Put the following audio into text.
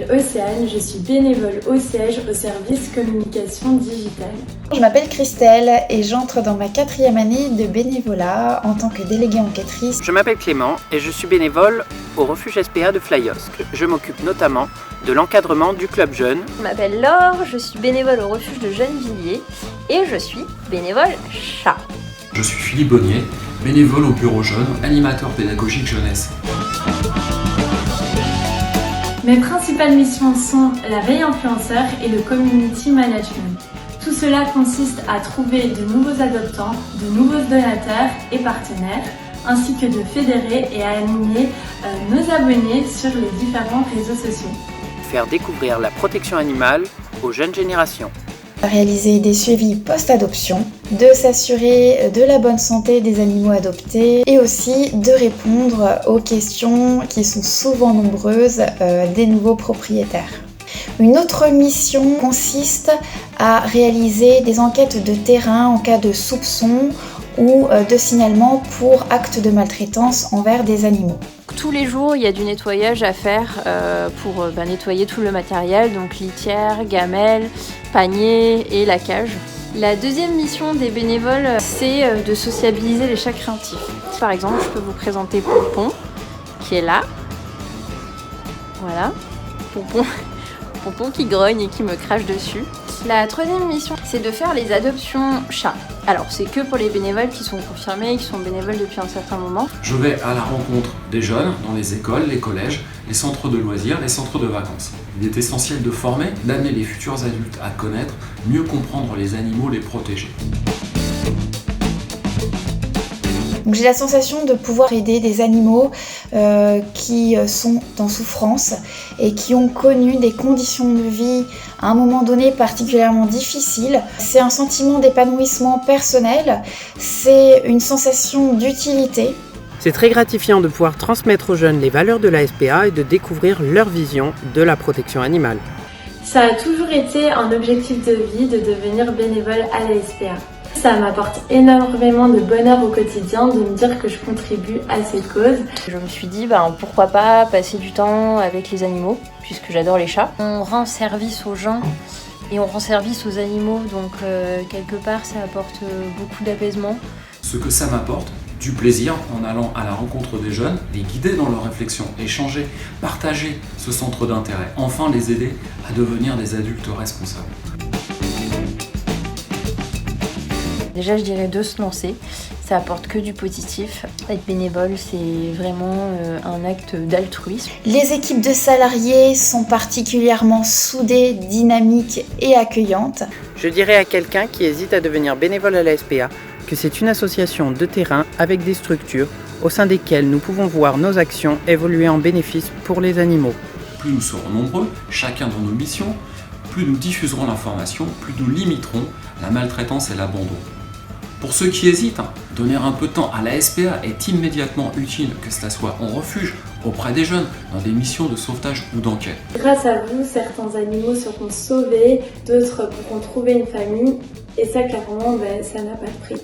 m'appelle Océane, je suis bénévole au siège au service communication digitale. Je m'appelle Christelle et j'entre dans ma 4e année de bénévolat en tant que déléguée enquêtrice. Je m'appelle Clément et je suis bénévole au refuge SPA de Flyosque. Je m'occupe notamment de l'encadrement du club jeune. Je m'appelle Laure, je suis bénévole au refuge de Gennevilliers et je suis bénévole chat. Je suis Philippe Bonnier, bénévole au bureau jeune, animateur pédagogique jeunesse. Mes principales missions sont la veille influenceur et le community management. Tout cela consiste à trouver de nouveaux adoptants, de nouveaux donateurs et partenaires, ainsi que de fédérer et à animer nos abonnés sur les différents réseaux sociaux. Faire découvrir la protection animale aux jeunes générations. Réaliser des suivis post-adoption, de s'assurer de la bonne santé des animaux adoptés et aussi de répondre aux questions qui sont souvent nombreuses des nouveaux propriétaires. Une autre mission consiste à réaliser des enquêtes de terrain en cas de soupçon ou de signalement pour actes de maltraitance envers des animaux. Tous les jours, il y a du nettoyage à faire pour nettoyer tout le matériel, donc litière, gamelle, panier et la cage. La deuxième mission des bénévoles, c'est de sociabiliser les chats craintifs. Par exemple, je peux vous présenter Pompon, qui est là. Voilà, Pompon qui grogne et qui me crache dessus. La troisième mission, c'est de faire les adoptions chats. Alors, c'est que pour les bénévoles qui sont confirmés et qui sont bénévoles depuis un certain moment. Je vais à la rencontre des jeunes dans les écoles, les collèges, les centres de loisirs, les centres de vacances. Il est essentiel de former, d'amener les futurs adultes à connaître, mieux comprendre les animaux, les protéger. Donc, j'ai la sensation de pouvoir aider des animaux qui sont en souffrance et qui ont connu des conditions de vie à un moment donné particulièrement difficiles. C'est un sentiment d'épanouissement personnel, c'est une sensation d'utilité. C'est très gratifiant de pouvoir transmettre aux jeunes les valeurs de la SPA et de découvrir leur vision de la protection animale. Ça a toujours été un objectif de vie de devenir bénévole à la SPA. Ça m'apporte énormément de bonheur au quotidien de me dire que je contribue à cette cause. Je me suis dit pourquoi pas passer du temps avec les animaux, puisque j'adore les chats. On rend service aux gens et on rend service aux animaux, donc quelque part ça apporte beaucoup d'apaisement. Ce que ça m'apporte, du plaisir en allant à la rencontre des jeunes, les guider dans leurs réflexions, échanger, partager ce centre d'intérêt, enfin les aider à devenir des adultes responsables. Déjà, je dirais de se lancer, ça apporte que du positif. Être bénévole, c'est vraiment un acte d'altruisme. Les équipes de salariés sont particulièrement soudées, dynamiques et accueillantes. Je dirais à quelqu'un qui hésite à devenir bénévole à la SPA que c'est une association de terrain avec des structures au sein desquelles nous pouvons voir nos actions évoluer en bénéfice pour les animaux. Plus nous serons nombreux, chacun dans nos missions, plus nous diffuserons l'information, plus nous limiterons la maltraitance et l'abandon. Pour ceux qui hésitent, donner un peu de temps à la SPA est immédiatement utile, que cela soit en refuge, auprès des jeunes, dans des missions de sauvetage ou d'enquête. Grâce à vous, certains animaux seront sauvés, d'autres pourront trouver une famille, et ça clairement, ça n'a pas de prix.